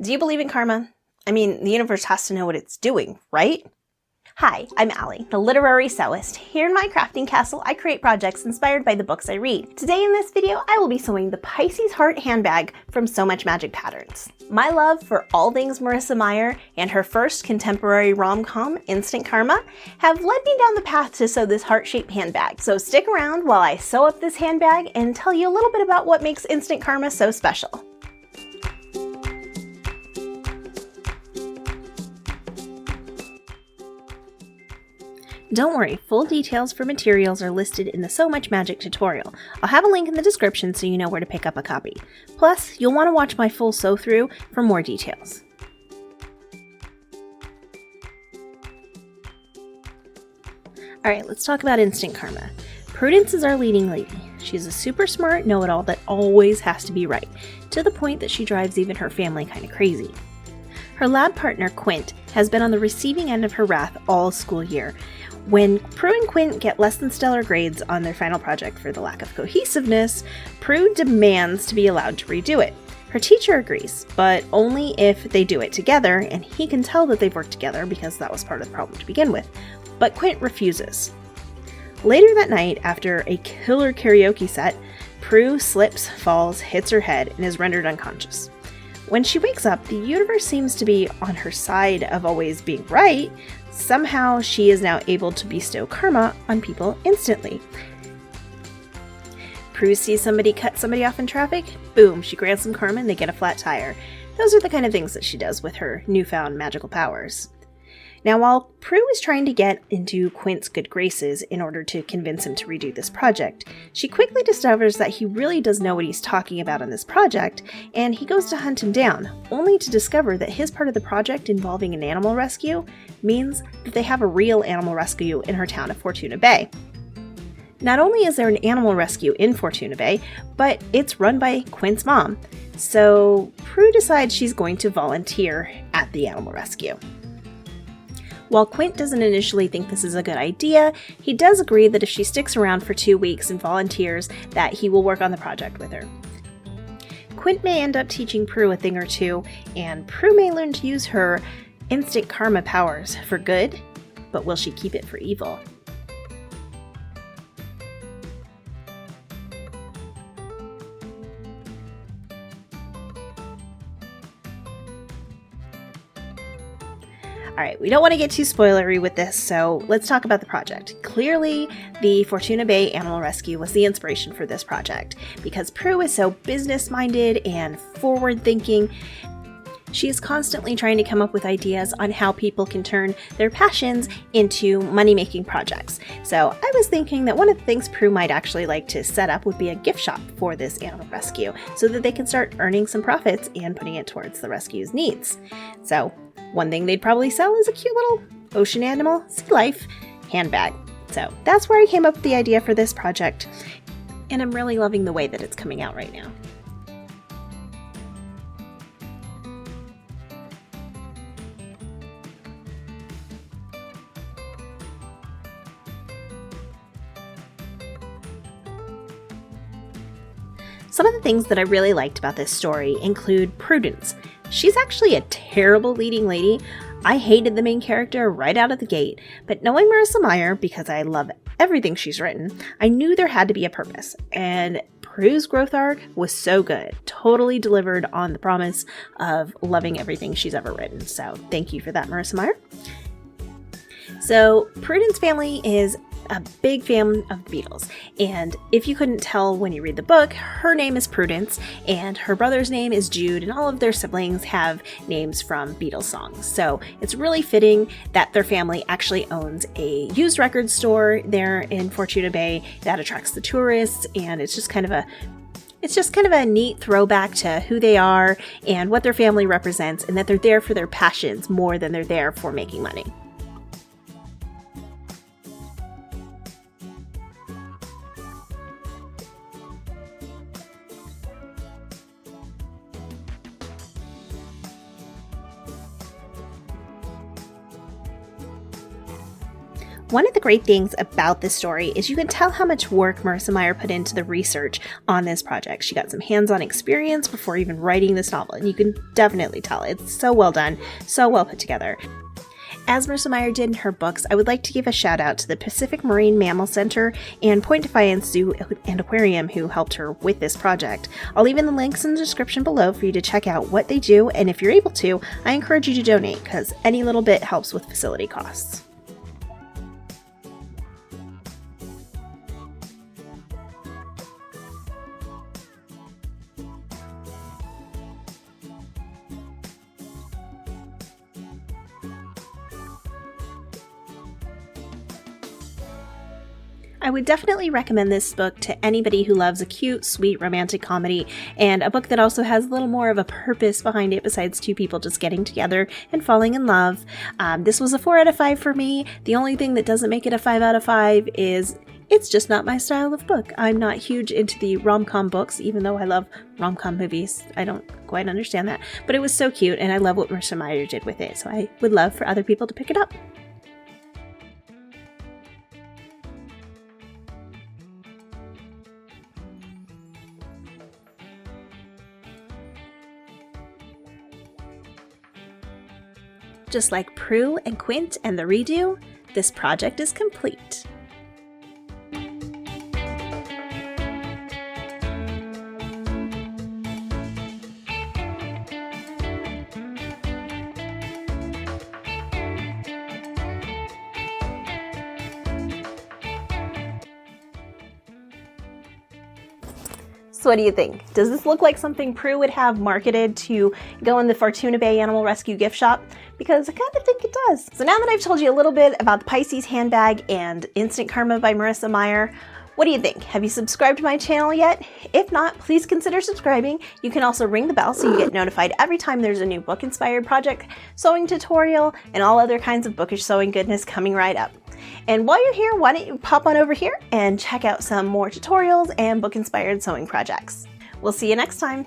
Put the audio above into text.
Do you believe in karma? I mean, the universe has to know what it's doing, right? Hi, I'm Allie, the literary sewist. Here in my crafting castle, I create projects inspired by the books I read. Today in this video, I will be sewing the Pisces Heart handbag from So Much Magic Patterns. My love for all things Marissa Meyer and her first contemporary rom-com, Instant Karma, have led me down the path to sew this heart-shaped handbag. So stick around while I sew up this handbag and tell you a little bit about what makes Instant Karma so special. Don't worry, full details for materials are listed in the So Much Magic tutorial. I'll have a link in the description so you know where to pick up a copy. Plus, you'll want to watch my full sew through for more details. Alright, let's talk about Instant Karma. Prudence is our leading lady. She's a super smart know-it-all that always has to be right, to the point that she drives even her family kind of crazy. Her lab partner, Quint, has been on the receiving end of her wrath all school year. When Prue and Quint get less than stellar grades on their final project for the lack of cohesiveness, Prue demands to be allowed to redo it. Her teacher agrees, but only if they do it together, and he can tell that they've worked together because that was part of the problem to begin with. But Quint refuses. Later that night, after a killer karaoke set, Prue slips, falls, hits her head, and is rendered unconscious. When she wakes up, the universe seems to be on her side of always being right. Somehow, she is now able to bestow karma on people instantly. Prue sees somebody cut somebody off in traffic, boom, she grants them karma and they get a flat tire. Those are the kind of things that she does with her newfound magical powers. Now, while Prue is trying to get into Quint's good graces in order to convince him to redo this project, she quickly discovers that he really does know what he's talking about on this project, and he goes to hunt him down, only to discover that his part of the project involving an animal rescue means that they have a real animal rescue in her town of Fortuna Bay. Not only is there an animal rescue in Fortuna Bay, but it's run by Quint's mom, so Prue decides she's going to volunteer at the animal rescue. While Quint doesn't initially think this is a good idea, he does agree that if she sticks around for 2 weeks and volunteers, that he will work on the project with her. Quint may end up teaching Prue a thing or two, and Prue may learn to use her instant karma powers for good, but will she keep it for evil? Alright, we don't want to get too spoilery with this, so let's talk about the project. Clearly, the Fortuna Bay Animal Rescue was the inspiration for this project, because Prue is so business-minded and forward-thinking. She is constantly trying to come up with ideas on how people can turn their passions into money-making projects. So I was thinking that one of the things Prue might actually like to set up would be a gift shop for this animal rescue, so that they can start earning some profits and putting it towards the rescue's needs. So one thing they'd probably sell is a cute little ocean animal, sea life handbag. So that's where I came up with the idea for this project, and I'm really loving the way that it's coming out right now. Some of the things that I really liked about this story include Prudence. She's actually a terrible leading lady. I hated the main character right out of the gate, but knowing Marissa Meyer, because I love everything she's written, I knew there had to be a purpose, and Prue's growth arc was so good. Totally delivered on the promise of loving everything she's ever written, so thank you for that, Marissa Meyer. So, Prudence's family is a big fan of the Beatles, and if you couldn't tell when you read the book, her name is Prudence, and her brother's name is Jude, and all of their siblings have names from Beatles songs. So it's really fitting that their family actually owns a used record store there in Fortuna Bay that attracts the tourists, and it's just kind of a neat throwback to who they are and what their family represents, and that they're there for their passions more than they're there for making money. One of the great things about this story is you can tell how much work Marissa Meyer put into the research on this project. She got some hands-on experience before even writing this novel, and you can definitely tell. It's so well done, so well put together. As Marissa Meyer did in her books, I would like to give a shout out to the Pacific Marine Mammal Center and Point Defiance Zoo and Aquarium who helped her with this project. I'll leave in the links in the description below for you to check out what they do, and if you're able to, I encourage you to donate because any little bit helps with facility costs. I would definitely recommend this book to anybody who loves a cute, sweet, romantic comedy, and a book that also has a little more of a purpose behind it besides two people just getting together and falling in love. This was a 4 out of 5 for me. The only thing that doesn't make it a 5 out of 5 is it's just not my style of book. I'm not huge into the rom-com books, even though I love rom-com movies. I don't quite understand that. But it was so cute, and I love what Marissa Meyer did with it, so I would love for other people to pick it up. Just like Prue and Quint and the redo, this project is complete. So what do you think? Does this look like something Prue would have marketed to go in the Fortuna Bay Animal Rescue gift shop? Because I kind of think it does. So now that I've told you a little bit about the Pisces Handbag and Instant Karma by Marissa Meyer, what do you think? Have you subscribed to my channel yet? If not, please consider subscribing. You can also ring the bell so you get notified every time there's a new book-inspired project, sewing tutorial, and all other kinds of bookish sewing goodness coming right up. And while you're here, why don't you pop on over here and check out some more tutorials and book-inspired sewing projects. We'll see you next time.